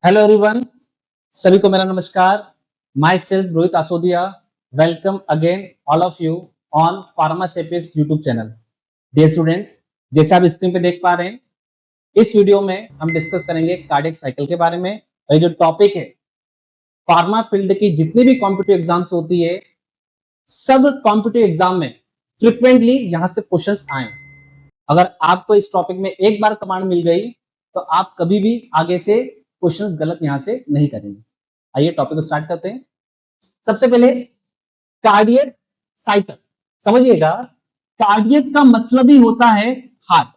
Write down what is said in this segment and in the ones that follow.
Hello everyone, सभी को मेरा नमस्कार। Myself Rohit Asodiya welcome again all of you on Pharma Sapiens YouTube channel. Dear students, जैसे आप स्क्रीन पे देख पा रहे हैं, इस वीडियो में हम डिस्कस करेंगे कार्डियक साइकिल के बारे में। और ये जो टॉपिक है, फार्मा फील्ड की जितनी भी कॉम्पिटिटिव एग्जाम्स होती है, सब कॉम्पिटिटिव एग्जाम में फ्रिक्वेंटली यहां से क्वेश्चंस आए। अगर आपको इस टॉपिक में एक बार कमांड मिल गई तो आप कभी भी आगे से क्वेश्चंस गलत यहां से नहीं करेंगे। आइए टॉपिक को स्टार्ट करते हैं। सबसे पहले कार्डियक साइकिल समझिएगा। कार्डियक का मतलब ही होता है हार्ट।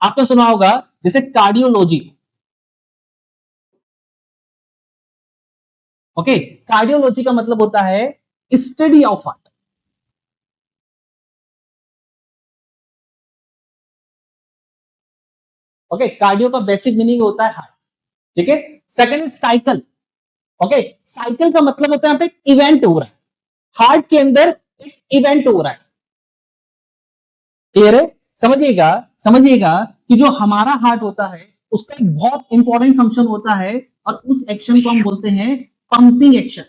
आपने सुना होगा जैसे कार्डियोलॉजी, ओके। कार्डियोलॉजी का मतलब होता है study of heart. Okay, cardio का बेसिक मीनिंग होता है हार्ट, ठीक है। Second is cycle. Okay, cycle का मतलब होता है यहाँ पे इवेंट हो रहा है, हार्ट के अंदर एक इवेंट हो रहा है। क्लियर है? समझिएगा, समझिएगा कि जो हमारा हार्ट होता है उसका एक बहुत इंपॉर्टेंट फंक्शन होता है और उस एक्शन को हम बोलते हैं पंपिंग एक्शन।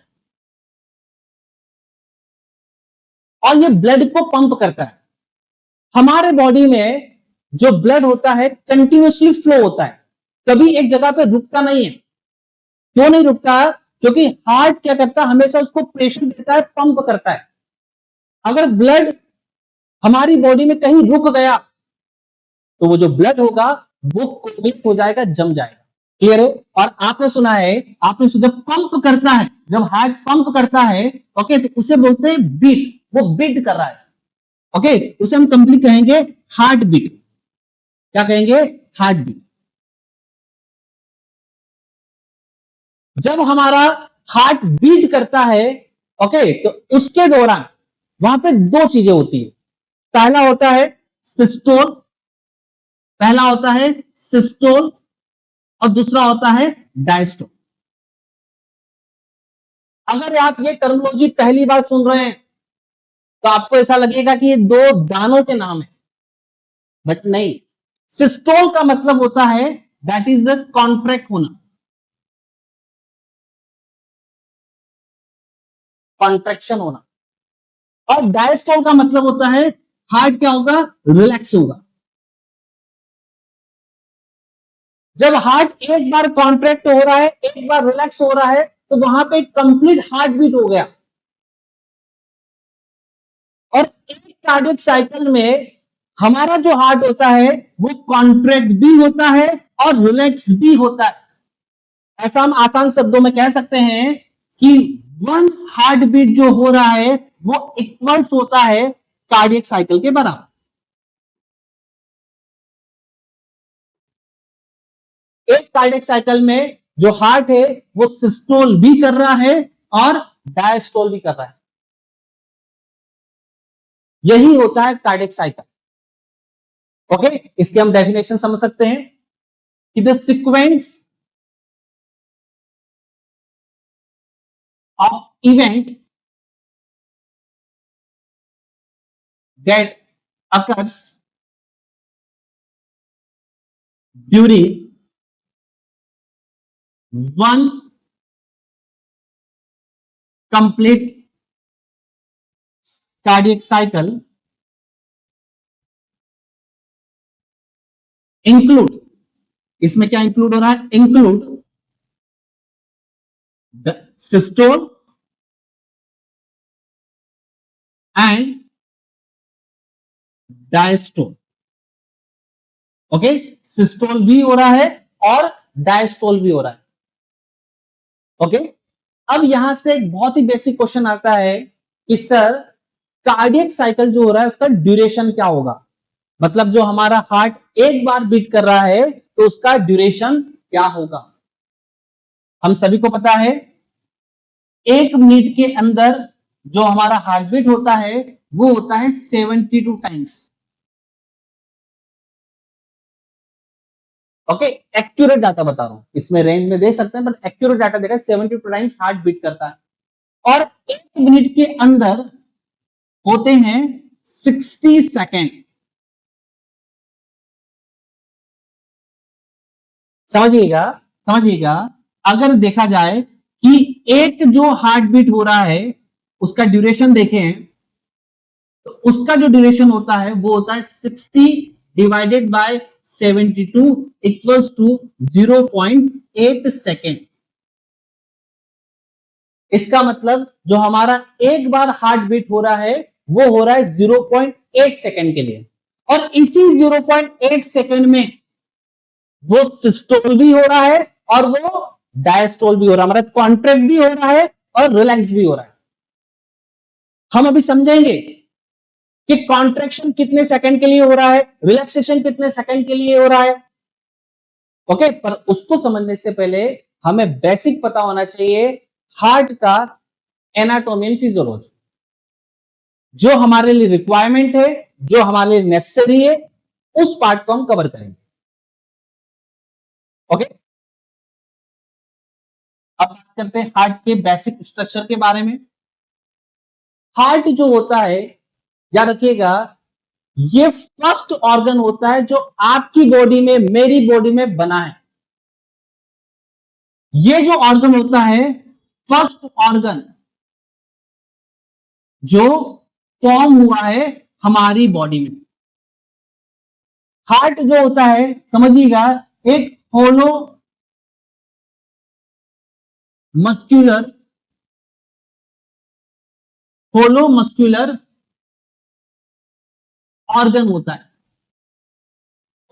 और ये ब्लड को पंप करता है। हमारे बॉडी में जो ब्लड होता है कंटिन्यूसली फ्लो होता है, कभी एक जगह पे रुकता नहीं है। क्यों नहीं रुकता? क्योंकि हार्ट क्या करता है, हमेशा उसको प्रेशर देता है, पंप करता है। अगर ब्लड हमारी बॉडी में कहीं रुक गया तो वो जो ब्लड होगा वो कोलेट हो जाएगा, जम जाएगा। क्लियर है? और आपने सुना है, आपने जब पंप करता है, जब हार्ट पंप करता है, ओके, तो उसे बोलते हैं बीट। वो बीट कर रहा है, ओके, उसे हम कंप्लीट कहेंगे हार्ट बीट। क्या कहेंगे? Heart beat. जब हमारा हार्ट बीट करता है, ओके, तो उसके दौरान वहां पे दो चीजें होती है। पहला होता है सिस्टोल, पहला होता है सिस्टोल और दूसरा होता है डायस्टोल। अगर आप ये टर्मिनोलॉजी पहली बार सुन रहे हैं तो आपको ऐसा लगेगा कि ये दो दानों के नाम है, बट नहीं। सिस्टोल का मतलब होता है दैट इज द कॉन्ट्रैक्ट होना, कॉन्ट्रैक्शन होना। और डायस्टोल का मतलब होता है हार्ट क्या होगा? रिलैक्स होगा। जब हार्ट एक बार कॉन्ट्रैक्ट हो रहा है, एक बार रिलैक्स हो रहा है, तो वहां पे कंप्लीट हार्ट बीट हो गया। और एक कार्डियक साइकिल में हमारा जो हार्ट होता है वो कॉन्ट्रैक्ट भी होता है और रिलैक्स भी होता है। ऐसा हम आसान शब्दों में कह सकते हैं कि वन हार्ट बीट जो हो रहा है वो इक्वल्स होता है कार्डियक साइकिल के बराबर। एक कार्डियक साइकिल में जो हार्ट है वो सिस्टोल भी कर रहा है और डायस्टोल भी कर रहा है। यही होता है कार्डियक साइकिल। ओके, इसकी हम डेफिनेशन समझ सकते हैं कि the sequence of event that occurs during one complete cardiac cycle include, इसमें क्या इंक्लूड हो रहा है? Include the systole and diastole. Okay, systole भी हो रहा है और डायस्टोल भी हो रहा है। ओके, अब यहां से एक बहुत ही बेसिक क्वेश्चन आता है कि सर कार्डियक साइकिल जो हो रहा है उसका ड्यूरेशन क्या होगा? मतलब जो हमारा हार्ट एक बार बीट कर रहा है तो उसका ड्यूरेशन क्या होगा? हम सभी को पता है एक मिनट के अंदर जो हमारा हार्ट बीट होता है वो होता है 72 टाइम्स। ओके, एक्यूरेट डाटा बता रहा हूं, इसमें रेंज में दे सकते हैं बट एक्यूरेट डाटा देखा 72 टाइम्स हार्ट बीट करता है। और एक मिनट के अंदर होते हैं 60 सेकेंड। समझिएगा, समझिएगा, अगर देखा जाए कि एक जो हार्ट बीट हो रहा है उसका ड्यूरेशन देखें, तो उसका जो ड्यूरेशन होता है वो होता है 60 divided by 72 equals to 0.8 second. इसका मतलब जो हमारा एक बार हार्ट बीट हो रहा है वो हो रहा है 0.8 सेकेंड के लिए, और इसी 0.8 सेकेंड में वो सिस्टोल भी हो रहा है और वो डायस्टोल भी हो रहा है, मतलब कॉन्ट्रैक्ट भी हो रहा है और रिलैक्स भी हो रहा है। हम अभी समझेंगे कि कॉन्ट्रैक्शन कितने सेकंड के लिए हो रहा है, रिलैक्सेशन कितने सेकंड के लिए हो रहा है। ओके, पर उसको समझने से पहले हमें बेसिक पता होना चाहिए हार्ट का एनाटॉमी एंड फिजियोलॉजी, जो हमारे लिए रिक्वायरमेंट है, जो हमारे लिए नेसेसरी है, उस पार्ट को हम कवर करेंगे। ओके, अब बात करते हैं हार्ट के बेसिक स्ट्रक्चर के बारे में। हार्ट जो होता है, याद रखिएगा, ये फर्स्ट ऑर्गन होता है जो आपकी बॉडी में, मेरी बॉडी में बना है। ये जो ऑर्गन होता है, फर्स्ट ऑर्गन जो फॉर्म हुआ है हमारी बॉडी में। हार्ट जो होता है, समझिएगा, एक होलो मस्क्यूलर, होलो मस्क्यूलर ऑर्गन होता है।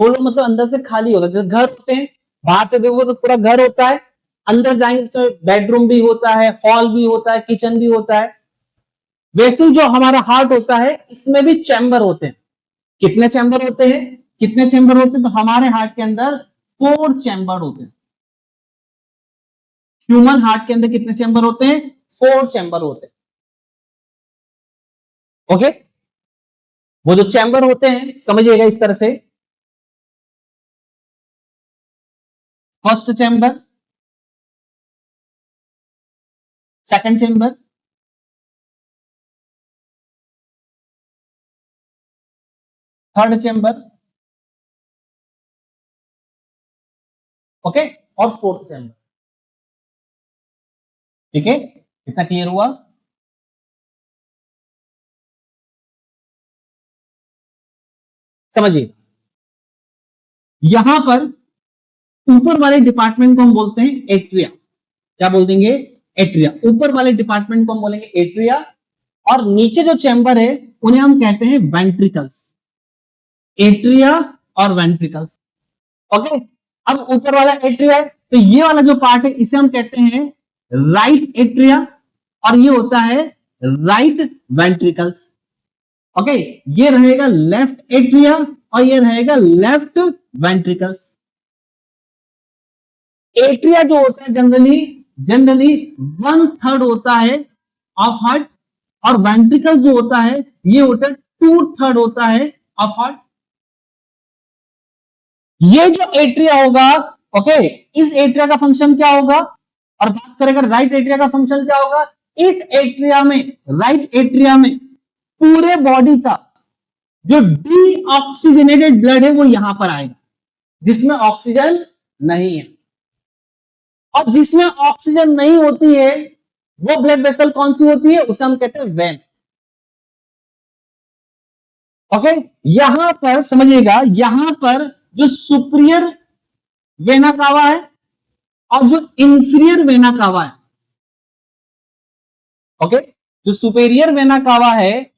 होलो मतलब अंदर से खाली होता है, जैसे घर होते हैं, बाहर से देखो तो पूरा घर होता है, अंदर जाएंगे तो बेडरूम भी होता है, हॉल भी होता है, किचन भी होता है। वैसे जो हमारा हार्ट होता है इसमें भी चैम्बर होते हैं। कितने चैम्बर होते हैं, कितने चैम्बर होते हैं, तो हमारे हार्ट के अंदर 4 चैम्बर होते हैं। ह्यूमन हार्ट के अंदर कितने चैम्बर होते हैं, 4 चैम्बर होते हैं। ओके, वो जो चैम्बर होते हैं समझिएगा इस तरह से, first chamber, second chamber, third chamber, okay, और फोर्थ चैम्बर। ठीक है, कितना क्लियर हुआ। समझिए, यहां पर ऊपर वाले डिपार्टमेंट को हम बोलते हैं एट्रिया। क्या बोल देंगे, एट्रिया। ऊपर वाले डिपार्टमेंट को हम बोलेंगे एट्रिया, और नीचे जो चैम्बर है उन्हें हम कहते हैं वेंट्रिकल्स। एट्रिया और वेंट्रिकल्स। ओके, अब ऊपर वाला एट्रिया है, तो ये वाला जो पार्ट है इसे हम कहते हैं राइट एट्रिया, और ये होता है राइट वेंट्रिकल्स। ओके, ये रहेगा लेफ्ट एट्रिया और ये रहेगा लेफ्ट वेंट्रिकल्स। एट्रिया जो होता है जनरली जनरली 1/3 होता है ऑफ हार्ट, और वेंट्रिकल जो होता है ये होता है 2/3 होता है ऑफ हार्ट। ये जो एट्रिया होगा, ओके, इस एट्रिया का फंक्शन क्या होगा, और बात करें राइट एट्रिया का फंक्शन क्या होगा, इस एट्रिया में, राइट एट्रिया में पूरे बॉडी का जो डीऑक्सीजनेटेड ब्लड है वो यहां पर आएगा, जिसमें ऑक्सीजन नहीं है। और जिसमें ऑक्सीजन नहीं होती है वो ब्लड वेसल कौन सी होती है, उसे हम कहते हैं वेन। ओके, यहां पर समझिएगा, यहां पर जो सुपीरियर वेना कावा है और जो इंफीरियर वेना कावा है, ओके, जो सुपेरियर वेना कावा है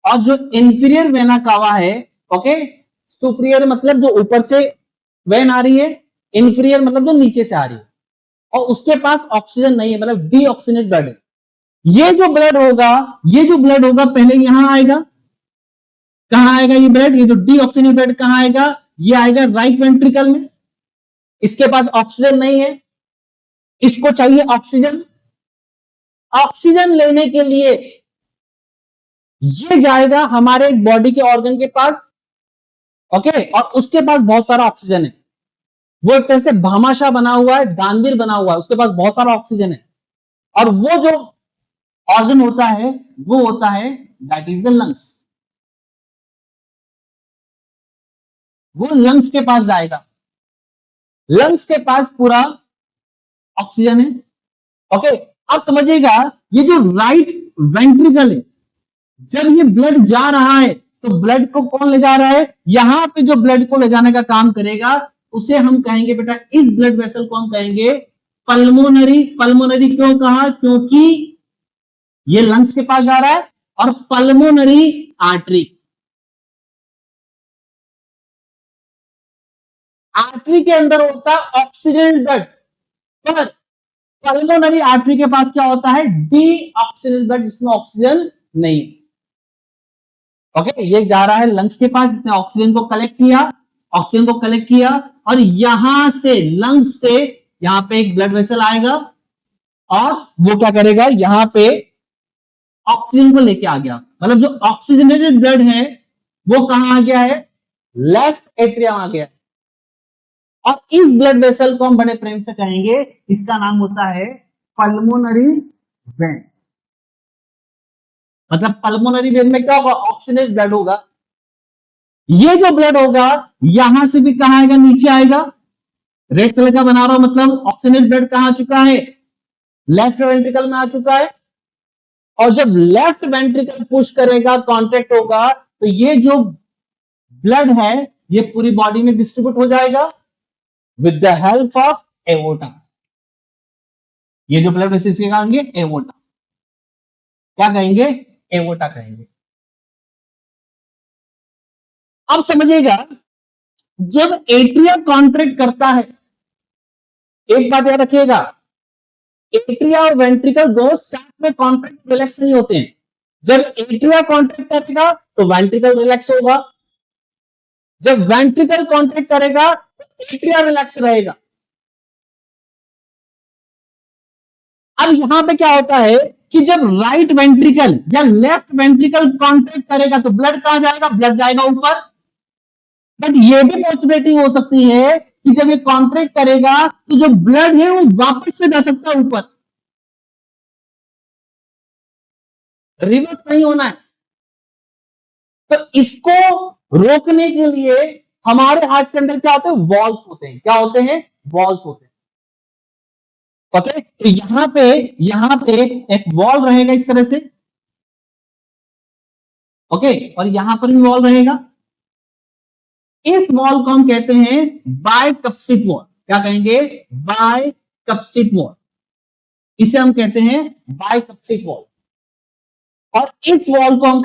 और जो इंफीरियर वेना कावा है, ओके, सुपीरियर मतलब जो ऊपर से वेन आ रही है, इंफीरियर मतलब जो नीचे से आ रही है, और उसके पास ऑक्सीजन नहीं है, मतलब डीऑक्सीजनेट ब्लड है। ये जो ब्लड होगा, ये जो ब्लड होगा पहले यहां आएगा। कहां आएगा ये ब्लड, ये जो डीऑक्सीजनेट ब्लड कहां आएगा, ये आएगा राइट वेंट्रिकल में। इसके पास ऑक्सीजन नहीं है, इसको चाहिए ऑक्सीजन। ऑक्सीजन लेने के लिए ये जाएगा हमारे बॉडी के ऑर्गन के पास, ओके, और उसके पास बहुत सारा ऑक्सीजन है। वो एक तरह से भामाशाह बना हुआ है, दानवीर बना हुआ है, उसके पास बहुत सारा ऑक्सीजन है। और वो जो ऑर्गन होता है वो होता है दैट इज द लंग्स। वो लंग्स के पास जाएगा। लंग्स के पास पूरा ऑक्सीजन है। ओके, अब समझिएगा ये जो राइट वेंट्रिकल है, जब ये ब्लड जा रहा है तो ब्लड को कौन ले जा रहा है? यहां पे जो ब्लड को ले जाने का काम करेगा उसे हम कहेंगे बेटा, इस ब्लड वेसल को हम कहेंगे पल्मोनरी। पल्मोनरी क्यों कहा? क्योंकि ये लंग्स के पास जा रहा है और पल्मोनरी आर्टरी, आर्टरी के अंदर होता है ऑक्सीजन ब्लड, पर पल्मोनरी आर्टरी के पास क्या होता है? डी ऑक्सीजन ब्लड, जिसमें ऑक्सीजन नहीं। ओके, ये जा रहा है लंग्स के पास, इसने ऑक्सीजन को कलेक्ट किया, ऑक्सीजन को कलेक्ट किया और यहां से लंग्स से यहां पे एक ब्लड वेसल आएगा और वो क्या करेगा? यहां पे ऑक्सीजन को लेके आ गया, मतलब जो ऑक्सीजनेटेड ब्लड है वो कहां आ गया है? लेफ्ट एट्रियम आ गया। और इस ब्लड वेसल को हम बड़े प्रेम से कहेंगे, इसका नाम होता है पल्मोनरी वेन। मतलब पल्मोनरी वेन में क्या होगा? ऑक्सीजनेटेड ब्लड होगा। ये जो ब्लड होगा यहां से भी कहां आएगा? नीचे आएगा। रेड कलर का बना रहा हूं, मतलब ऑक्सीजनेटेड ब्लड कहां आ चुका है? लेफ्ट वेंट्रिकल में आ चुका है। और जब लेफ्ट वेंट्रिकल पुश करेगा, कॉन्ट्रैक्ट होगा, तो ये जो ब्लड है ये पूरी बॉडी में डिस्ट्रीब्यूट हो जाएगा with the help of aorta. ये जो ब्लड वेसल इसके कहेंगे एवोटा। क्या कहेंगे? एवोटा कहेंगे। अब समझिएगा, जब एट्रिया कॉन्ट्रैक्ट करता है, एक बात याद रखिएगा, एट्रिया और वेंट्रिकल दोनों साथ में कॉन्ट्रैक्ट रिलैक्स नहीं होते हैं। जब एट्रिया कॉन्ट्रैक्ट करेगा तो वेंट्रिकल रिलैक्स होगा, जब वेंट्रिकल कॉन्ट्रैक्ट करेगा तो एट्रिया रिलैक्स रहेगा। अब यहां पे क्या होता है कि जब राइट वेंट्रिकल या लेफ्ट वेंट्रिकल कॉन्ट्रैक्ट करेगा तो ब्लड कहां जाएगा? ब्लड जाएगा ऊपर। बट ये भी पॉसिबिलिटी हो सकती है कि जब ये कॉन्ट्रैक्ट करेगा तो जो ब्लड है वो वापस से जा सकता है ऊपर। रिवर्स नहीं होना है। तो इसको रोकने के लिए हमारे हार्ट के अंदर क्या होते हैं? वॉल्स होते हैं। क्या होते हैं? वॉल्स होते हैं। ओके, तो यहां पे एक वॉल रहेगा इस तरह से। ओके, और यहां पर भी वॉल रहेगा। इस वॉल को हम कहते हैं बायकप्सिट वॉल। क्या कहेंगे? बायकप्सिट वॉल। इसे हम कहते हैं बायकप्सिट वॉल। और इस वॉल को हम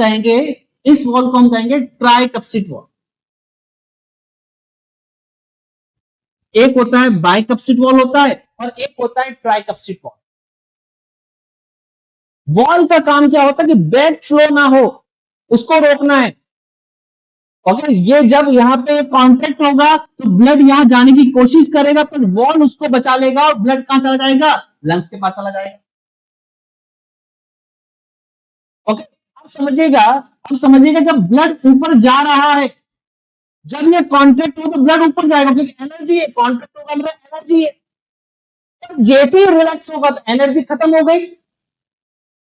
कहेंगे ट्राइकप्सिट वॉल। एक होता है बाइकप्सिट वॉल होता है और एक होता है ट्राइकप्सिट वॉल। वॉल का काम क्या होता है? कि ब्लड फ्लो ना हो, उसको रोकना है। ओके, ये जब यहां पे कॉन्ट्रैक्ट होगा तो ब्लड यहां जाने की कोशिश करेगा, पर वॉल उसको बचा लेगा और ब्लड कहां चला जाएगा? लंग्स के पास चला जाएगा। ओके, अब समझिएगा जब ब्लड ऊपर जा रहा है, जब ये कॉन्ट्रैक्ट हो तो ब्लड ऊपर जाएगा, क्योंकि एनर्जी है, कॉन्ट्रैक्ट होगा मतलब एनर्जी है। तो जैसे ही रिलैक्स होगा तो एनर्जी खत्म हो गई।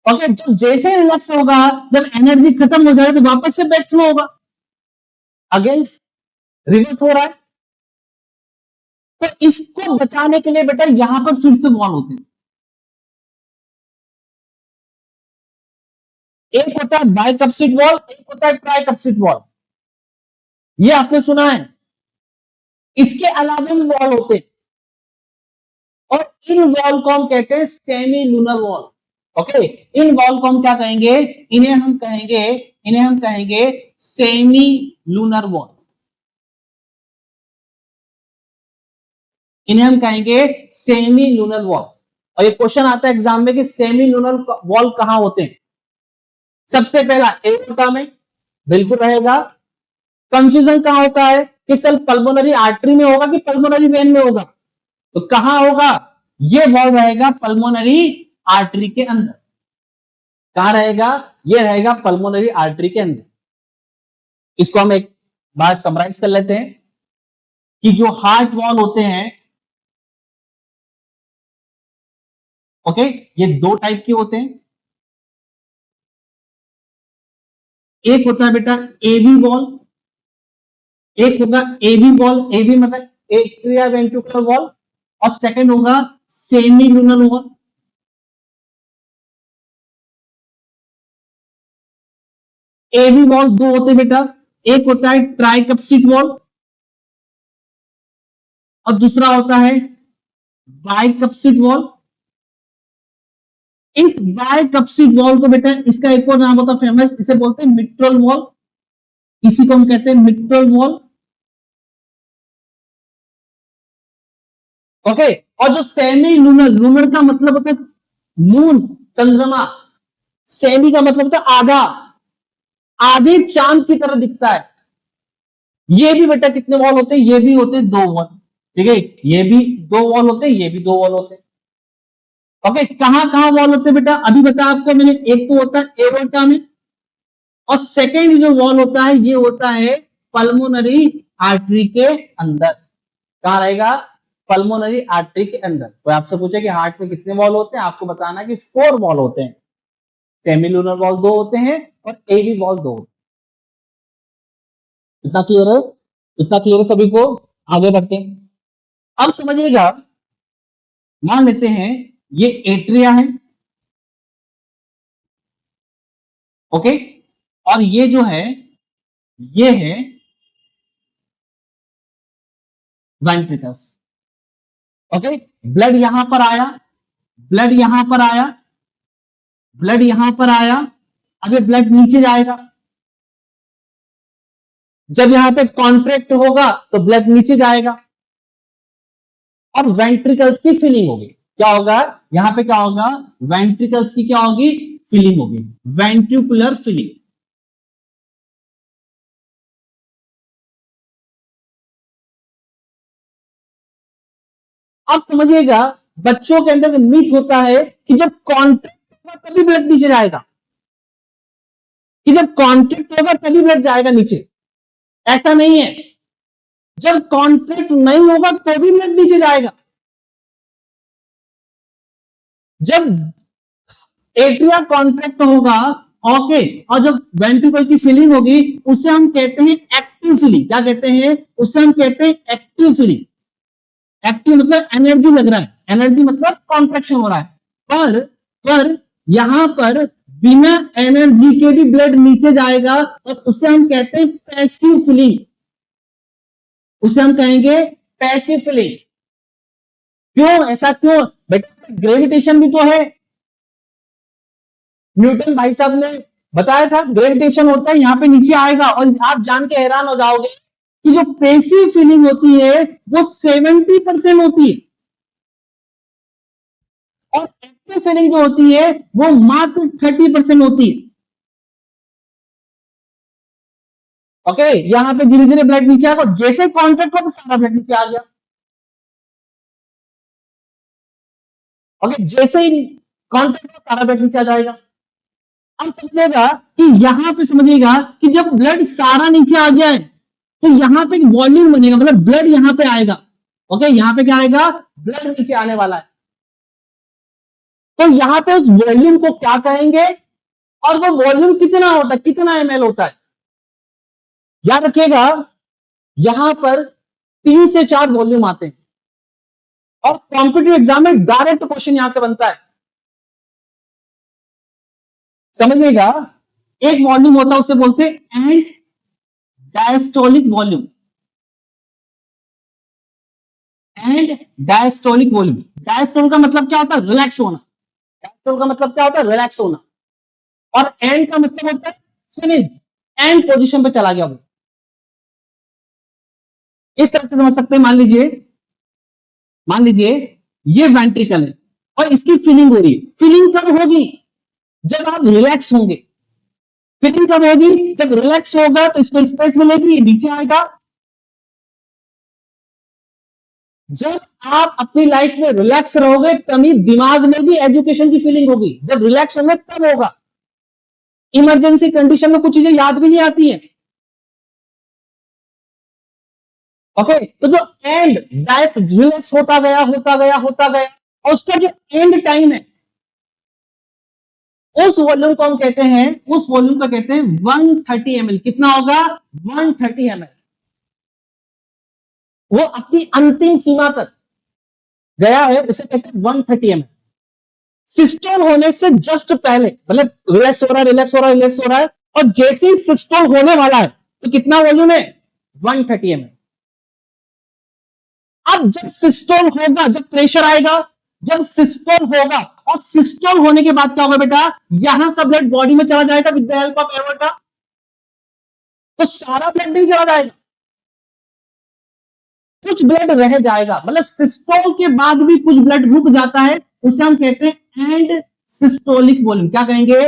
ओके, जब जैसे ही रिलैक्स होगा, जब एनर्जी खत्म हो जाएगी तो वापस से ब्लड फ्लो होगा, अगेन रिवर्स हो रहा है। तो इसको बचाने के लिए बेटा यहां पर फिर से वॉल होते हैं। एक होता है बाइकप्सिट वॉल, एक होता है ट्राइकप्सिट वॉल। ये आपने सुना है। इसके अलावा भी वॉल होते हैं और इन वॉल को हम कहते हैं semi lunar valve. Okay, in wall को हम क्या कहेंगे? इन्हें हम कहेंगे सेमी लूनर वॉल। इन्हें हम कहेंगे सेमी लूनर वॉल। और ये क्वेश्चन आता है एग्जाम में कि सेमी लूनर वॉल कहां होते हैं? सबसे पहला एओर्टा में बिल्कुल रहेगा। कंफ्यूजन कहां होता है कि सर पल्मोनरी आर्टरी में होगा कि पल्मोनरी वेन में होगा? तो कहां होगा? ये वॉल रहेगा पल्मोनरी आर्टरी के अंदर। कहां रहेगा? ये रहेगा पल्मोनरी आर्टरी के अंदर। इसको हम एक बात समराइज कर लेते हैं कि जो हार्ट वॉल होते हैं, ओके, ये दो टाइप के होते हैं। एक होता है बेटा एवी वॉल, एक होगा एवी वॉल। एवी मतलब एट्रिया वेंट्रिकुलर वॉल और सेकंड होगा सेमी लूनर वॉल। एवी वॉल दो होते हैं बेटा, एक होता है ट्राइकप्सिड वॉल और दूसरा होता है बाइकप्सिड वॉल। इस बाइकप्सिड वॉल को बेटा इसका एक और नाम होता है फेमस, इसे बोलते हैं मिट्रल वॉल, इसी को हम कहते हैं मिट्रल वॉल। ओके, और जो सेमी लूनर, लूनर का मतलब होता है मून, चंद्रमा, सेमी का मतलब होता है आधा, आधे चांद की तरह दिखता है। ये भी बेटा कितने वॉल होते हैं, ये भी होते हैं दो वॉल, ठीक है, ये भी दो वॉल होते हैं, ये भी दो वॉल होते हैं। ओके, कहां कहां वॉल होते हैं बेटा, अभी बता आपको मैंने, एक तो होता है एओर्टा में और सेकेंड जो वॉल होता है ये होता है पल्मोनरी आर्टरी के अंदर। कहां रहेगा, पल्मोनरी आर्टरी के अंदर। तो आपसे पूछे कि हार्ट में कितने वॉल होते हैं, आपको बताना है कि 4 वॉल होते हैं, सेमिलुनर वॉल 2 होते हैं और एवी वॉल 2 होते हैं। इतना क्लियर है, इतना क्लियर है सभी को, आगे बढ़ते हैं। अब समझिएगा, मान लेते हैं ये एट्रिया है, ओके, और ये जो है ये है वेंट्रिकल्स। ओके, ब्लड यहां पर आया, ब्लड यहां पर आया, ब्लड यहां पर आया, अब ये ब्लड नीचे जाएगा, जब यहां पे कॉन्ट्रैक्ट होगा तो ब्लड नीचे जाएगा और वेंट्रिकल्स की फिलिंग होगी। क्या होगा यहां पे, क्या होगा, वेंट्रिकल्स की क्या होगी, फिलिंग होगी, वेंट्रिकुलर फिलिंग। अब समझिएगा, बच्चों के अंदर मिथ होता है कि जब कॉन्ट्रैक्ट होगा तभी ब्लड नीचे जाएगा, कि जब कॉन्ट्रैक्ट होगा तभी ब्लड जाएगा नीचे। ऐसा नहीं है, जब कॉन्ट्रैक्ट नहीं होगा तो भी ब्लड नीचे जाएगा। जब एट्रिया कॉन्ट्रैक्ट होगा, ओके, और जब वेंट्रिकल की फिलिंग होगी उसे हम कहते हैं एक्टिव फिलिंग। क्या कहते हैं, उसे हम कहते हैं एक्टिव फिलिंग। एक्टिव मतलब एनर्जी लग रहा है, एनर्जी मतलब कॉन्ट्रैक्शन हो रहा है, पर यहां पर बिना एनर्जी के भी ब्लड नीचे जाएगा और उसे हम कहते हैं पैसिव फिलिंग, उसे हम कहेंगे पैसिव फिलिंग। क्यों, ऐसा क्यों बेटा, ग्रेविटेशन भी तो है, न्यूटन भाई साहब ने बताया था ग्रेविटेशन होता है, यहां पे नीचे आएगा। और आप जान के हैरान हो जाओगे कि जो पैसिव फीलिंग होती है वो 70% होती है और एक्टिव फीलिंग जो होती है वो मात्र 30% होती है। ओके, यहां पे धीरे धीरे ब्लड नीचे आएगा, जैसे कॉन्ट्रैक्ट हो तो सारा ब्लड नीचे आ गया। ओके, जैसे ही कॉन्ट्रैक्ट हो सारा ब्लड नीचे आ जाएगा। अब समझिएगा कि यहां पे समझिएगा कि जब ब्लड सारा नीचे आ गया है तो यहां पे एक वॉल्यूम बनेगा, मतलब ब्लड यहां पे आएगा। ओके, यहां पे क्या आएगा, ब्लड नीचे आने वाला है। तो यहां पे उस वॉल्यूम को क्या कहेंगे, और वो वॉल्यूम कितना होता है, कितना ml होता है, याद रखिएगा। यहां पर 3 से 4 वॉल्यूम आते हैं और कॉम्पिटिटिव एग्जाम में डायरेक्ट क्वेश्चन यहां से बनता है, समझिएगा। एक वॉल्यूम होता है उसे बोलते हैं and diastolic volume, and diastolic volume. Diastole का मतलब क्या होता है, रिलैक्स होना, डायस्टोल का मतलब क्या होता है, रिलैक्स होना, और एंड का मतलब होता है फिनिश, एंड पोजीशन पे चला गया वो। इस तरह से समझ सकते हैं, मान लीजिए ये वेंट्रिकल है और इसकी फीलिंग हो रही है। फीलिंग कब होगी, जब आप रिलैक्स होंगे। फीलिंग कब होगी, जब रिलैक्स होगा तो इसको स्पेस मिलेगी, नीचे आएगा। जब आप अपनी लाइफ में रिलैक्स रहोगे तभी दिमाग में भी एजुकेशन की फीलिंग होगी, जब रिलैक्स होंगे तब होगा। इमरजेंसी कंडीशन में कुछ चीजें याद भी नहीं आती है। ओके, तो जो एंड डायरेक्ट रिलैक्स होता गया होता गया होता गया, और उसका जो एंड टाइम है उस वॉल्यूम को हम कहते हैं, उस वॉल्यूम का कहते हैं 130 ml। कितना होगा, 130 ml। वो अपनी अंतिम सीमा तक गया है, उसे कहते हैं 130 ml। सिस्टोल होने से जस्ट पहले, मतलब रिलैक्स हो रहा है, रिलैक्स हो रहा है, रिलैक्स हो रहा है, और जैसे ही सिस्टोल होने वाला है तो कितना वॉल्यूम है? 130 ml। अब जब सिस्टोल होगा, जब प्रेशर आएगा, जब सिस्टोल होगा, और सिस्टोल होने के बाद क्या होगा बेटा? यहां का ब्लड बॉडी में चला जाएगा with the help of aorta, तो सारा ब्लड नहीं चला जाएगा, कुछ ब्लड रह जाएगा, मतलब सिस्टोल के बाद भी कुछ ब्लड रुक जाता है, उसे हम कहते हैं एंड सिस्टोलिक वॉल्यूम। क्या कहेंगे?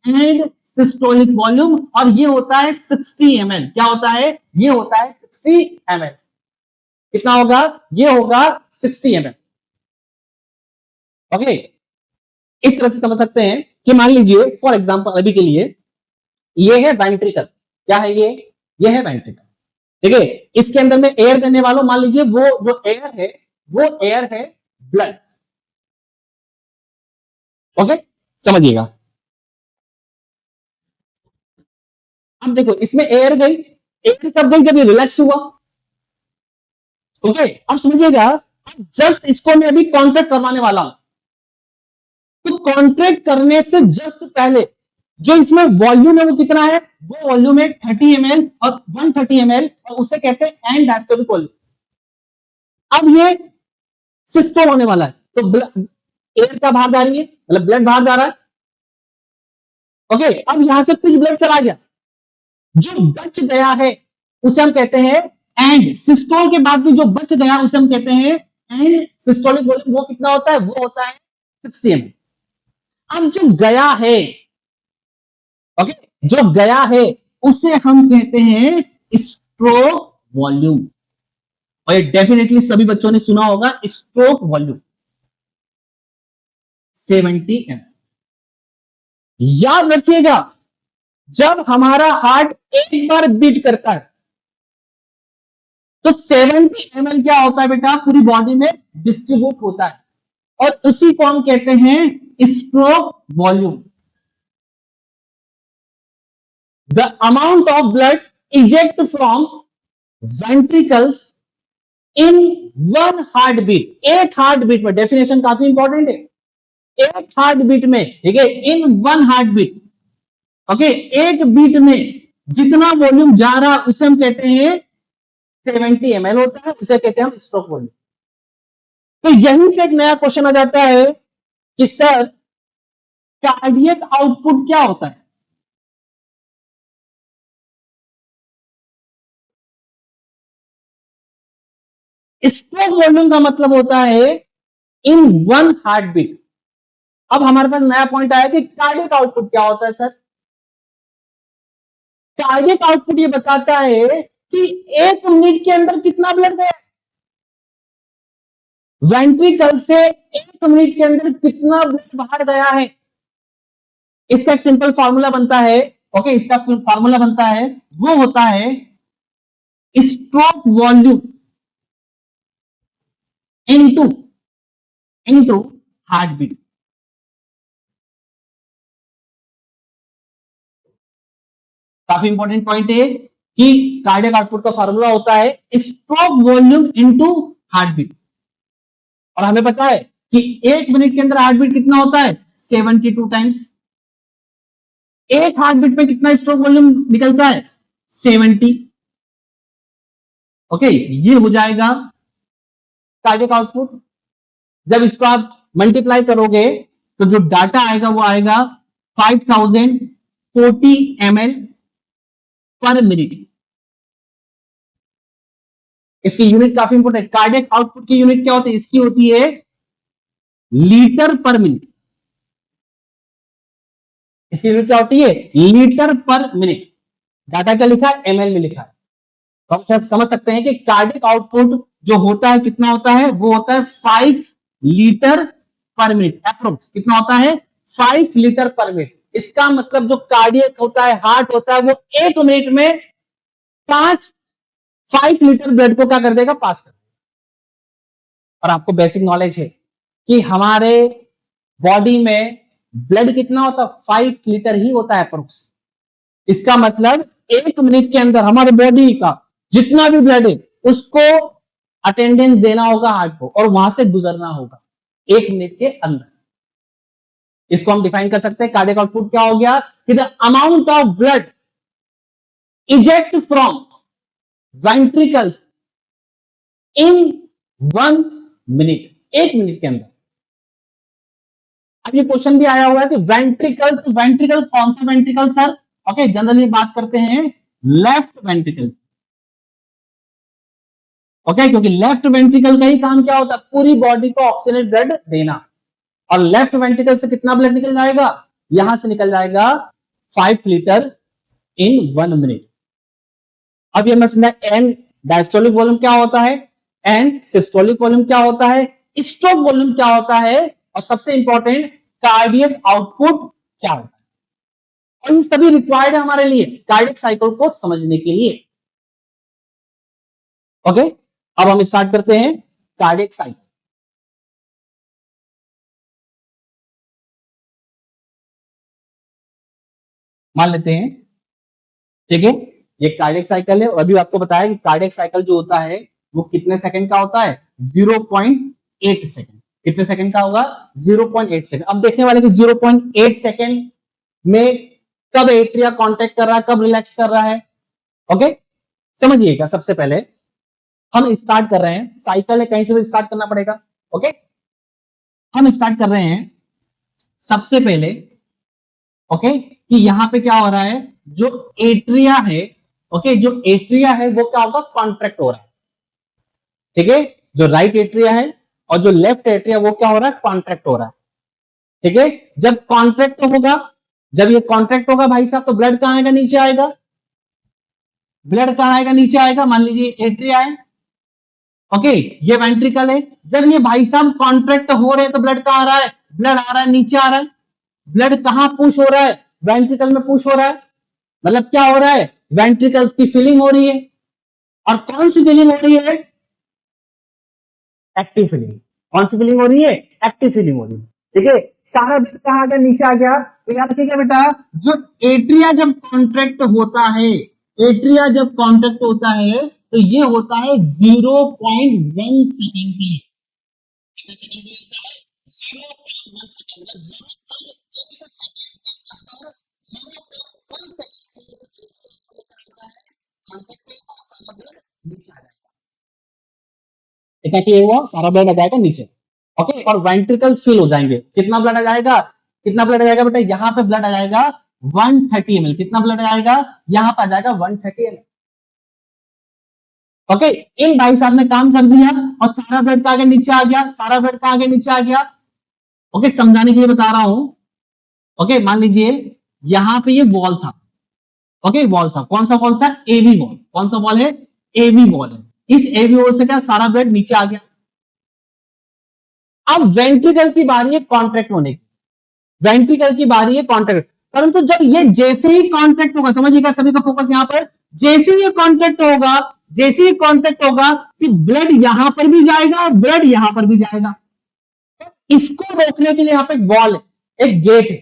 And systolic volume. और ये होता है 60 ml। क्या होता है? ये होता है 60 ml। कितना होगा? ये होगा 60 ml। ओके, इस तरह से समझ सकते हैं कि मान लीजिए फॉर एग्जांपल अभी के लिए ये है वेंट्रिकल। क्या है ये? ये है वेंट्रिकल। ठीक है, इसके अंदर में एयर देने वालों, मान लीजिए वो जो एयर है वो एयर है ब्लड। ओके, समझिएगा। अब देखो इसमें एयर गई, एयर कब गई? जब ये रिलैक्स हुआ। ओके, अब समझिएगा, जस्ट इसको मैं अभी कॉन्ट्रैक्ट करवाने वाला हूं, तो कॉन्ट्रैक्ट करने से जस्ट पहले जो इसमें वॉल्यूम है वो कितना है? वो वॉल्यूम है 30 ml और 130 ml, और उसे कहते हैं एंड डायस्टोलिक वॉल्यूम। अब ये सिस्टोल होने वाला है, तो एयर का बाहर जा रही है, मतलब ब्लड बाहर जा रहा है। ओके, अब यहां से कुछ ब्लड चला गया, जो बच गया है उसे हम कहते हैं एंड। सिस्टोल के बाद भी जो बच गया उसे हम कहते हैं एंड सिस्टोलिक वॉल्यूम। वो कितना होता है? वो होता है 60 ml। अब जो गया है, ओके, जो गया है उसे हम कहते हैं स्ट्रोक वॉल्यूम। और ये डेफिनेटली सभी बच्चों ने सुना होगा, स्ट्रोक वॉल्यूम 70 ml। याद रखिएगा, जब हमारा हार्ट एक बार बीट करता है तो 70 ml क्या होता है बेटा? पूरी बॉडी में डिस्ट्रीब्यूट होता है, और उसी को हम कहते हैं stroke volume. The amount of blood eject from ventricles in one heart beat. एक हार्ट बीट में, डेफिनेशन काफी इंपॉर्टेंट है, एक हार्ट बीट में, ठीक है, in one heart beat. Okay, एक बीट में जितना वॉल्यूम जा रहा उसे हम कहते हैं 70 ml होता है, उसे कहते हैं हम स्ट्रोक वॉल्यूम। तो यहीं से एक नया क्वेश्चन आ जाता है कि सर कार्डियक आउटपुट क्या होता है? स्ट्रोक वॉल्यूम का मतलब होता है इन वन हार्ट बीट। अब हमारे पास नया पॉइंट आया कि कार्डियक आउटपुट क्या होता है। सर कार्डियक आउटपुट ये बताता है कि 1 मिनट के अंदर कितना ब्लड गया, वेंट्रिकल से 1 मिनट के अंदर कितना ब्लड बाहर गया है। इसका एक सिंपल फार्मूला बनता है। ओके, इसका फार्मूला बनता है, वो होता है stroke volume into into heart beat. काफी इंपॉर्टेंट पॉइंट है कि कार्डियक आउटपुट का फार्मूला होता है stroke volume into heart beat. और हमें पता है कि 1 मिनट के अंदर हार्ट बीट कितना होता है? 72 टाइम्स। एक हार्ट बीट में कितना स्ट्रोक वॉल्यूम निकलता है? 70। ओके, ये हो जाएगा कार्डियक आउटपुट। जब इसको आप मल्टीप्लाई करोगे तो जो डाटा आएगा वो आएगा 5040 ml पर मिनट। इसकी यूनिट काफी इंपॉर्टेंट। कार्डियक आउटपुट की यूनिट क्या होती है? इसकी होती है लीटर पर मिनट। इसकी यूनिट क्या होती है? लीटर पर मिनट। डाटा क्या लिखा है? एमएल में लिखा है। तो हम शायद समझ सकते हैं कि कार्डियक आउटपुट जो होता है कितना होता है? वो होता है 5 लीटर पर मिनट। अप्रोक्स कितना होता है? 5 लीटर पर मिनट। इसका मतलब जो कार्डियक होता है, हार्ट होता है, वो 1 मिनट में 5 लीटर ब्लड को क्या कर देगा? पास कर देगा। और आपको बेसिक नॉलेज है कि हमारे बॉडी में ब्लड कितना होता है? 5 लीटर ही होता है अप्रोक्स। इसका मतलब 1 मिनट के अंदर हमारे बॉडी का जितना भी ब्लड है उसको अटेंडेंस देना होगा हार्ट को और वहां से गुजरना होगा 1 मिनट के अंदर। इसको हम डिफाइन कर सकते हैं, कार्डियक आउटपुट क्या हो गया कि the amount of blood eject from ventricles in 1 minute, 1 minute के अंदर। अब ये क्वेश्चन भी आया हुआ है कि वेंट्रिकल, तो वेंट्रिकल कौन सा वेंट्रिकल सर? ओके, जनरली बात करते हैं लेफ्ट वेंट्रिकल। ओके, क्योंकि लेफ्ट वेंट्रिकल का ही काम क्या होता है? पूरी बॉडी को ऑक्सीजनेट ब्लड देना। और लेफ्ट वेंट्रिकल से कितना ब्लड निकल जाएगा? यहां से निकल जाएगा 5 लीटर इन 1 मिनट। अब ये मैं सुना एंड डायस्टोलिक वॉल्यूम क्या होता है, एंड सिस्टोलिक वॉल्यूम क्या होता है, स्ट्रोक वॉल्यूम क्या होता है, और सबसे इंपॉर्टेंट कार्डियक आउटपुट क्या होता है। और ये सभी रिक्वायर्ड है हमारे लिए कार्डियक साइकिल को समझने के लिए। ओके, अब हम स्टार्ट करते हैं कार्डियक साइकिल। मान लेते हैं, ठीक है, ये कार्डियक साइकिल है और अभी आपको बताया कि कार्डियक साइकिल जो होता है वो कितने सेकंड का होता है? 0.8 सेकंड। कितने सेकंड का होगा? 0.8 सेकंड। अब देखने वाले कि 0.8 सेकंड में कब एट्रिया कांटेक्ट कर रहा है, कब रिलैक्स कर रहा है। ओके, समझिएगा। सबसे पहले हम स्टार्ट कर रहे हैं, साइकिल है कहीं से भी स्टार्ट करना पड़ेगा। ओके, हम स्टार्ट कर रहे हैं सबसे पहले, ओके, कि यहां पे क्या हो रहा है, जो एट्रिया है, ओके, जो एट्रिया है वो क्या होगा? कॉन्ट्रैक्ट हो रहा है। ठीक है, जो राइट एट्रिया है और जो लेफ्ट एट्रिया वो क्या हो रहा है? कॉन्ट्रैक्ट हो रहा है। ठीक है, जब कॉन्ट्रैक्ट होगा, जब ये कॉन्ट्रैक्ट होगा भाई साहब, तो ब्लड कहां आएगा? नीचे आएगा। ब्लड कहां आएगा? नीचे आएगा। मान लीजिए एट्रिया है, ओके, ये वेंट्रिकल है। जब ये भाई साहब कॉन्ट्रैक्ट हो रहे हैं तो ब्लड कहां आ रहा है? ब्लड आ रहा है, नीचे आ रहा है। ब्लड कहां पुश हो रहा है? वेंट्रिकल में पुश हो रहा है। मतलब क्या हो रहा है? वेंट्रिकल्स की फिलिंग हो रही है। और कौन सी फिलिंग हो रही है? Active feeling. कौन सी फीलिंग हो रही है? एक्टिव फीलिंग हो रही है। ठीक है, सारा ब्लड कहां आ गया? नीचे आ गया। तो याद रखिएगा बेटा, जो एट्रिया जब कॉन्ट्रैक्ट होता है, एट्रिया जब कॉन्ट्रैक्ट होता है तो ये होता है 0.1 सेकेंड के लिए। कितने सेकेंड के लिए होता है? 0.1 सेकेंड। मतलब 0.1 सेकेंड के अंदर 0.1 सेकेंड के लिए कॉन्ट्रैक्ट होता है, सारा ब्लड नीचे आ जाएगा। क्या हुआ? सारा ब्लड आ जाएगा नीचे। ओके, और वेंट्रिकल फिल हो जाएंगे। कितना ब्लड आ जाएगा? कितना ब्लड आ जाएगा बेटा? यहां पे ब्लड आ जाएगा 130 ml। कितना ब्लड आ जाएगा? यहां पे आ जाएगा 130 ml। ओके, इन भाई साहब ने काम कर दिया और सारा ब्लड का आगे नीचे आ गया। सारा ब्लड का आगे नीचे आ गया। ओके, समझाने के लिए बता रहा हूं। ओके, मान लीजिए यहां पे ये वॉल था। ओके, वॉल था। कौन सा वॉल था? एवी वॉल। कौन सा वॉल है? एवी वॉल है। इस एवी वॉल से क्या सारा ब्लड नीचे आ गया। अब वेंट्रिकल की बारी है कॉन्ट्रैक्ट होने की। वेंट्रिकल की बारी है कॉन्ट्रैक्ट, परंतु जब ये जैसे ही कॉन्ट्रैक्ट होगा, समझिएगा सभी का फोकस यहां पर, जैसे ही कॉन्ट्रैक्ट होगा, जैसे ही कॉन्ट्रैक्ट होगा कि ब्लड यहां पर भी जाएगा और ब्लड यहां पर भी जाएगा। इसको रोकने के लिए यहां पे एक वॉल है, एक गेट है।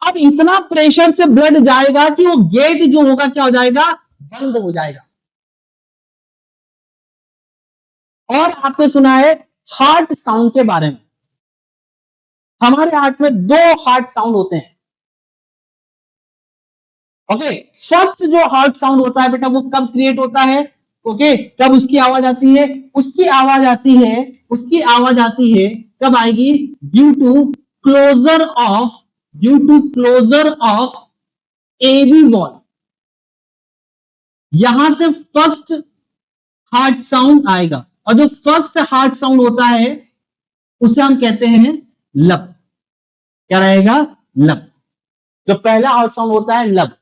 अब इतना प्रेशर से ब्लड जाएगा कि वो गेट जो होगा क्या हो जाएगा? बंद हो जाएगा। और आपने सुना है हार्ट साउंड के बारे में। हमारे हार्ट में 2 हार्ट साउंड होते हैं। ओके, फर्स्ट जो हार्ट साउंड होता है बेटा वो कब क्रिएट होता है? ओके, कब उसकी आवाज आती है? उसकी आवाज आती है, उसकी आवाज आती है कब आएगी? Due to closure of, due to closure of AV valve. यहां से फर्स्ट हार्ट साउंड आएगा और जो फर्स्ट हार्ट साउंड होता है उसे हम कहते हैं लब। क्या रहेगा? लब। जो पहला हार्ट साउंड होता है लब।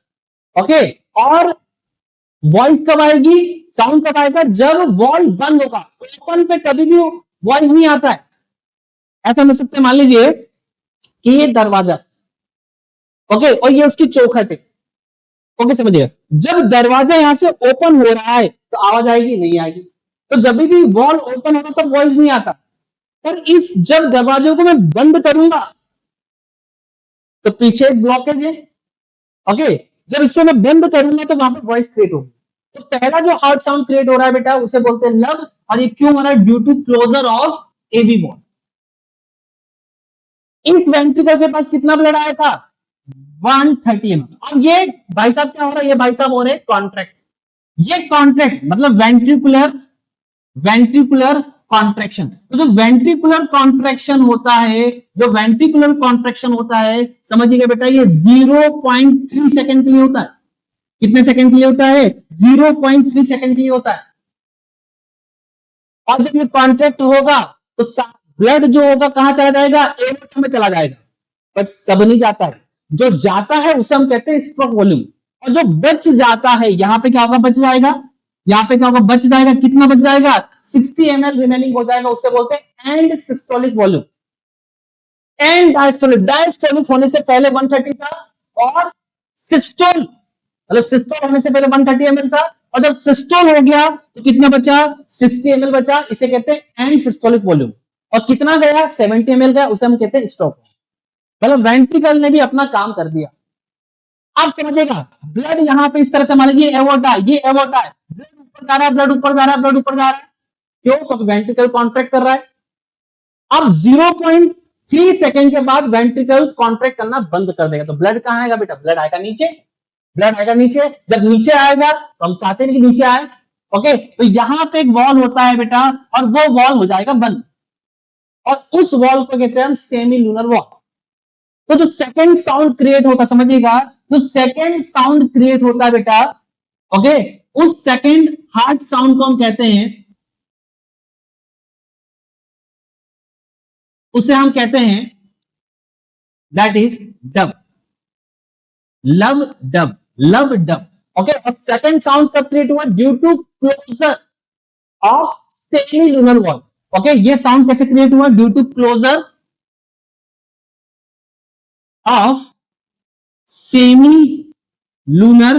ओके, और वॉइस कब आएगी? साउंड कब आएगा? जब वॉल बंद होगा। ओपन पे कभी भी वॉइस नहीं आता है। ऐसा समझ सकते हैं, मान लीजिए कि ये दरवाजा, ओके, और ये उसकी चौखट है। ओके, समझिएगा, जब दरवाजा यहां से ओपन हो रहा है तो आवाज आएगी? नहीं आएगी। तो जब भी वॉल ओपन होगा तो वॉइस नहीं आता। पर इस जब दरवाजे को मैं बंद करूंगा तो पीछे एक ब्लॉकेज है। ओके, जब इसको मैं बंद करूंगा तो वहां पर वॉइस क्रिएट होगी। तो पहला जो हार्ट साउंड क्रिएट हो रहा है बेटा उसे बोलते हैं लब, और ये क्यों हो रहा है? Due to closure of AV valve. इस वेंट्रिकल के पास कितना ब्लड आया था? 130 ml। अब ये भाई साहब क्या हो रहा है? ये भाई साहब हो रहे कॉन्ट्रैक्ट। ये कॉन्ट्रैक्ट मतलब वेंट्रिकुलर कॉन्ट्रैक्शन। तो जो वेंट्रिकुलर कॉन्ट्रैक्शन होता है, जो वेंट्रिकुलर कॉन्ट्रैक्शन होता है, समझिएगा बेटा, ये 0.3 सेकंड के लिए होता है। कितने सेकंड के लिए होता है? 0.3 सेकंड के लिए होता है। और जब ये कॉन्ट्रैक्ट होगा तो ब्लड जो होगा कहां चला जाएगा? एओर्टा में चला जाएगा। बट सब नहीं जाता है, जो जाता है उसे हम कहते हैं स्ट्रोक वॉल्यूम। और जो बच जाता है, यहां पे क्या होगा? बच जाएगा। यहां पे क्या होगा? बच जाएगा। कितना बच जाएगा? 60 ml रिमेनिंग हो जाएगा। उससे बोलते हैं and systolic volume. And diastolic, diastolic होने से पहले 130 था, और सिस्टोल मतलब सिस्टोल होने से पहले 130 ml था, और जब सिस्टोल हो गया तो कितना बचा? 60 ml बचा। इसे कहते हैं एंड सिस्टोलिक वॉल्यूम। और कितना गया? 70 ml गया। उसे हम कहते हैं स्टॉप। मतलब वेंट्रिकल ने भी अपना काम कर दिया। आप समझिएगा, ब्लड यहां पे इस तरह से मान लीजिए एवोर्टा है, ये एवोर्टा है, ब्लड ऊपर जा रहा है, ब्लड ऊपर जा रहा है, ब्लड ऊपर जा रहा है। क्यों? क्योंकि वेंट्रिकल कॉन्ट्रैक्ट कर रहा है। अब 0.3 सेकंड के बाद वेंट्रिकल कॉन्ट्रैक्ट करना बंद कर देगा। तो ब्लड कहां आएगा बेटा? ब्लड आएगा नीचे। ब्लड आएगा नीचे। जब नीचे आएगा तो हम चाहते हैं कि नीचे आए। ओके, तो यहां पे एक वॉल होता है बेटा, और वो वॉल हो जाएगा बंद, और उस वॉल को कहते हैं हम सेमी लूनर वॉल। तो जो सेकंड साउंड क्रिएट होता, समझिएगा, जो सेकंड साउंड क्रिएट होता है बेटा, ओके, उस सेकंड हार्ट साउंड को हम कहते हैं, उसे हम कहते हैं that is dub. Lub dub, lub dub. Okay, और सेकंड साउंड कब क्रिएट हुआ? Due to closure of semilunar valve. Okay, ये साउंड कैसे क्रिएट हुआ? Due to closure of semilunar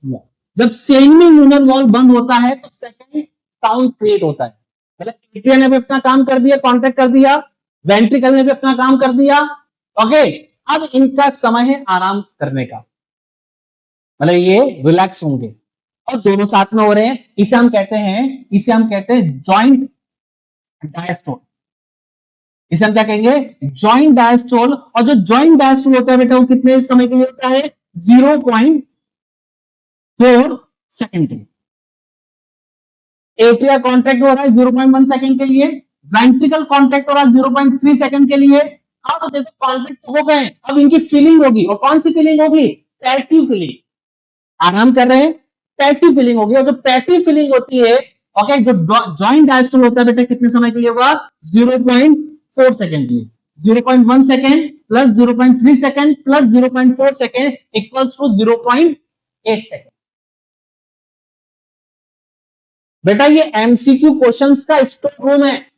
valve. जब सेमी लूनर वॉल बंद होता है तो सेकंड साउंड क्रिएट होता है। मतलब एट्रिया ने भी अपना काम कर दिया, कॉन्ट्रैक्ट कर दिया, वेंट्रिकल ने भी अपना काम कर दिया। ओके, अब इनका समय है आराम करने का, मतलब ये रिलैक्स होंगे, और दोनों साथ में हो रहे हैं। इसे हम कहते हैं जॉइंट डायस्टोल। इसे हम क्या कहेंगे? Joint diastole. और जो जॉइंट डायस्टोल होता है बेटा, वो कितने समय के लिए होता है? 0.4 सेकंड के लिए। एट्रिया कॉन्ट्रैक्ट हो रहा है 0.1 सेकंड के लिए, वेंट्रिकल कॉन्ट्रैक्ट हो रहा है 0.3 सेकंड के लिए। अब देखो कॉन्ट्रैक्ट हो गए, अब इनकी फीलिंग होगी, और कौन सी फीलिंग होगी? Passive feeling. आराम कर रहे हैं, पैसिव फीलिंग होगी। और जो पैसिव फीलिंग होती है, ओके, जो जॉइंट डायस्टोल होता है बेटा, कितने समय के लिए होगा? 0.4 सेकंड के लिए। 0.1 second plus 0.3 second plus 0.4 second equals to 0.8 second. बेटा ये एमसीक्यू क्वेश्चंस का स्टॉक रूम है।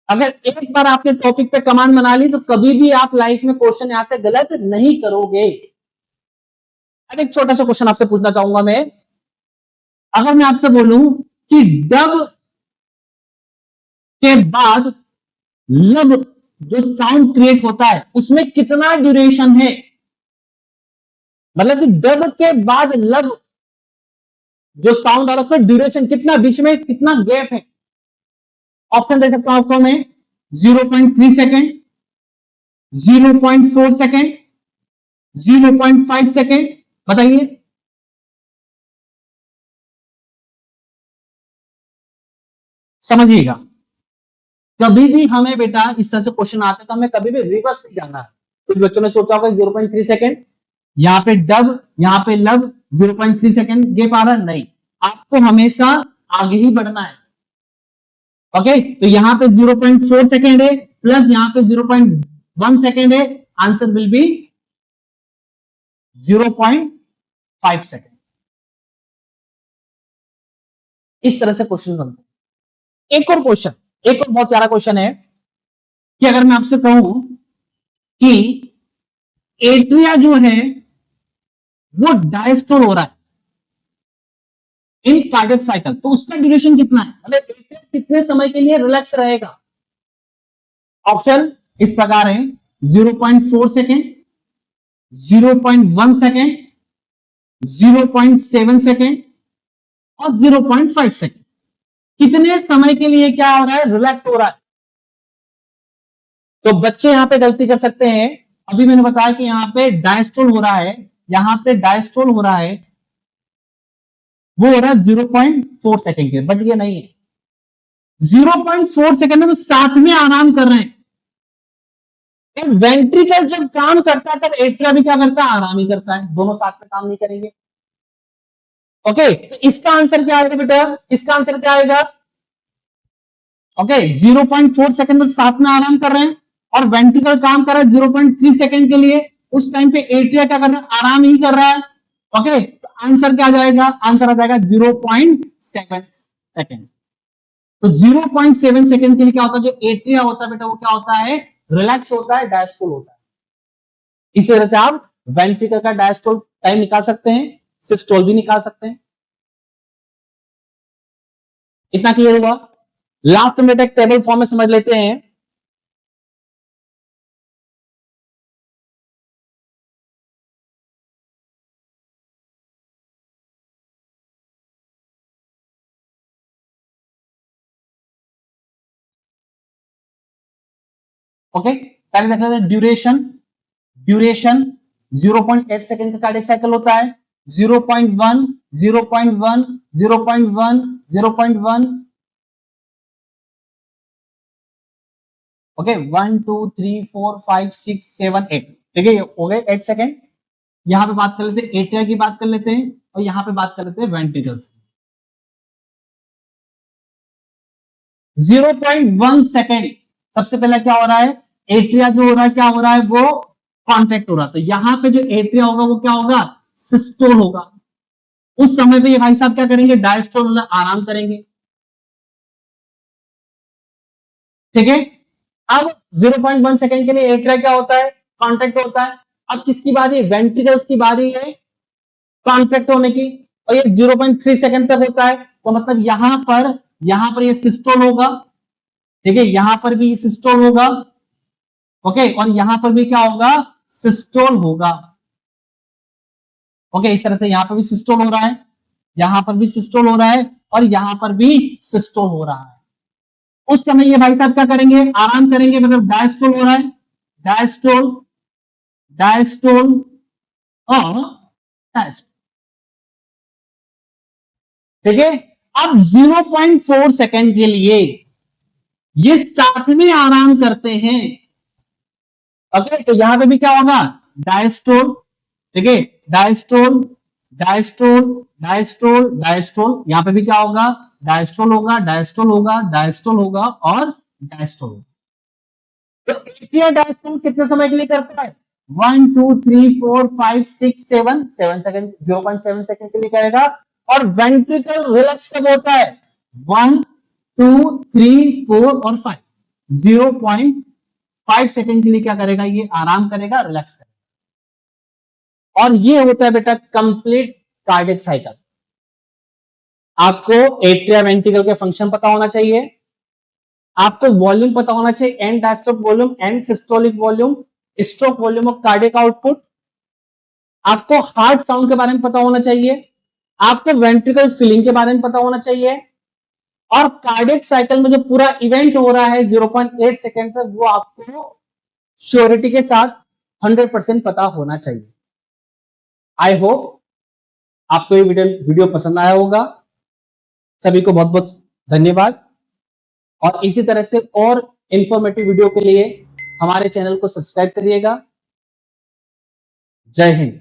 अगर एक बार आपने टॉपिक पे कमांड बना ली तो कभी भी आप लाइफ में क्वेश्चन यहां से गलत नहीं करोगे। अब एक छोटा सा क्वेश्चन आपसे पूछना चाहूंगा मैं। अगर मैं आपसे बोलूं कि डब के बाद लब जो साउंड क्रिएट होता है उसमें कितना ड्यूरेशन है? मतलब कि डब के बाद लब जो साउंड आ रहा है उसमें ड्यूरेशन कितना, बीच में कितना गैप है? ऑप्शन दे सकता हूं आपको मैं। 0.3 सेकेंड, 0.4 सेकेंड, 0.5 सेकेंड। बताइए। समझिएगा, कभी भी हमें बेटा इस तरह से क्वेश्चन आते तो हमें कभी भी रिवर्स नहीं जाना है। कुछ बच्चों ने सोचा होगा 0.3 सेकेंड, यहां पे डब, यहां पे लब, 0.3 सेकेंड गैप आ रहा है। नहीं, आपको हमेशा आगे ही बढ़ना है। ओके, तो यहां पे 0.4 सेकेंड है प्लस यहां पे 0.1 सेकेंड है, आंसर विल बी 0.5 सेकेंड। इस तरह से क्वेश्चन बनते हैं। एक और क्वेश्चन, एक और बहुत प्यारा क्वेश्चन है कि अगर मैं आपसे कहूं कि एट्रिया जो है वो डायस्टोल हो रहा है इन कार्डियक साइकिल, तो उसका ड्यूरेशन कितना है? मतलब एट्रिया कितने समय के लिए रिलैक्स रहेगा? ऑप्शन इस प्रकार है, 0.4 सेकेंड, 0.1 सेकेंड, 0.7 सेकेंड और 0.5 सेकेंड। कितने समय के लिए क्या हो रहा है, रिलैक्स हो रहा है। तो बच्चे यहां पे गलती कर सकते हैं। अभी मैंने बताया कि यहां पे डायस्टोल हो रहा है, यहां पे डायस्टोल हो रहा है, वो हो रहा है 0.4 सेकेंड के, बट ये नहीं है 0.4 सेकेंड में, तो साथ में आराम कर रहे हैं। वेंट्रिकल जब काम करता है तब एट्रिया भी क्या करता है, आराम ही करता है, दोनों साथ में काम नहीं करेंगे। ओके, तो इसका आंसर क्या आएगा बेटा, इसका आंसर क्या आएगा, ओके 0.4 सेकेंड में साथ में आराम कर रहे हैं, और वेंट्रिकल काम कर रहा है 0.3 सेकेंड के लिए, उस टाइम पे एट्रिया क्या कर रहा है, आराम ही कर रहा है। ओके, तो आंसर क्या आ जाएगा, आंसर आ जाएगा 0.7 सेकेंड। तो 0.7 सेकेंड के लिए क्या होता है, जो एट्रिया होता है बेटा वो क्या होता है, रिलैक्स होता है, डायस्टोल होता है। इस वजह से आप वेंट्रिकल का डायस्टोल टाइम निकाल सकते हैं, सिस्टोल भी निकाल सकते हैं। इतना क्लियर हुआ। लास्ट में एक टेबल फॉर्म में समझ लेते हैं। ओके, पहले देख लेते हैं ड्यूरेशन। ड्यूरेशन 0.8 सेकेंड का कार्डियक साइकिल होता है। 0.1 0.1 0.1 0.1, ओके 1 2 3 4 5 6 7 8, ठीक है, हो गए 8 सेकेंड। यहां पे बात कर लेते हैं एट्रिया की, बात कर लेते हैं, और यहां पे बात कर लेते हैं वेंट्रिकल्स की। 0.1 सेकेंड सबसे पहले क्या हो रहा है, एट्रिया जो हो रहा है क्या हो रहा है, वो कॉन्ट्रैक्ट हो रहा है। तो यहां पे जो एट्रिया होगा वो क्या होगा, सिस्टोल होगा। उस समय पे ये भाई साहब क्या करेंगे, डायस्टोल आराम करेंगे। ठीक है, अब 0.1 सेकेंड के लिए एट्रिया क्या होता है, कॉन्ट्रैक्ट होता है। अब किसकी बारी, वेंट्रिकल्स की बारी है कॉन्ट्रैक्ट होने की, और ये 0.3 सेकेंड तक होता है। तो मतलब यहां पर ये सिस्टोल होगा, ठीक है, यहां पर भी सिस्टोल होगा, ओके, और यहां पर भी क्या होगा, सिस्टोल होगा। ओके, इस तरह से यहां पर भी सिस्टोल हो रहा है, यहां पर भी सिस्टोल हो रहा है, और यहां पर भी सिस्टोल हो रहा है। उस समय ये भाई साहब क्या करेंगे, आराम करेंगे, मतलब डायस्टोल हो रहा है, डायस्टोल डायस्टोल और डायस्टोल। ठीक है, अब 0.4 सेकेंड के लिए ये साथ में आराम करते हैं। ओके, तो यहां पे भी क्या होगा, डायस्टोल, ठीक है, डायस्टोल डायस्टोल डायस्टोल डायस्टोल, यहां पे भी क्या होगा, डायस्टोल होगा, डायस्टोल होगा, डायस्टोल होगा और डायस्टोल होगा। तो एट्रिया डायस्टोल कितने समय के लिए करता है, 1 2 3 4 5 6 7 7 सेकेंड, 0.7 सेकेंड के लिए करेगा। और वेंट्रिकल रिलैक्स कब होता है, 1 2 3 4 और 5, 0.5 सेकेंड के लिए क्या करेगा, ये आराम करेगा, रिलैक्स करेगा। और ये होता है बेटा कंप्लीट कार्डियक साइकिल। आपको एट्रिया वेंट्रिकल के फंक्शन पता होना चाहिए, आपको वॉल्यूम पता होना चाहिए, and diastolic volume, and systolic volume, stroke volume और कार्डियक आउटपुट। आपको हार्ट साउंड के बारे में पता होना चाहिए, आपको वेंट्रिकल फिलिंग के बारे में पता होना चाहिए, और कार्डियक साइकिल में जो पूरा इवेंट हो रहा है 0.8 सेकेंड तक, वो आपको श्योरिटी के साथ 100% पता होना चाहिए। आई होप आपको ये वीडियो पसंद आया होगा। सभी को बहुत बहुत धन्यवाद, और इसी तरह से और इंफॉर्मेटिव वीडियो के लिए हमारे चैनल को सब्सक्राइब करिएगा। जय हिंद।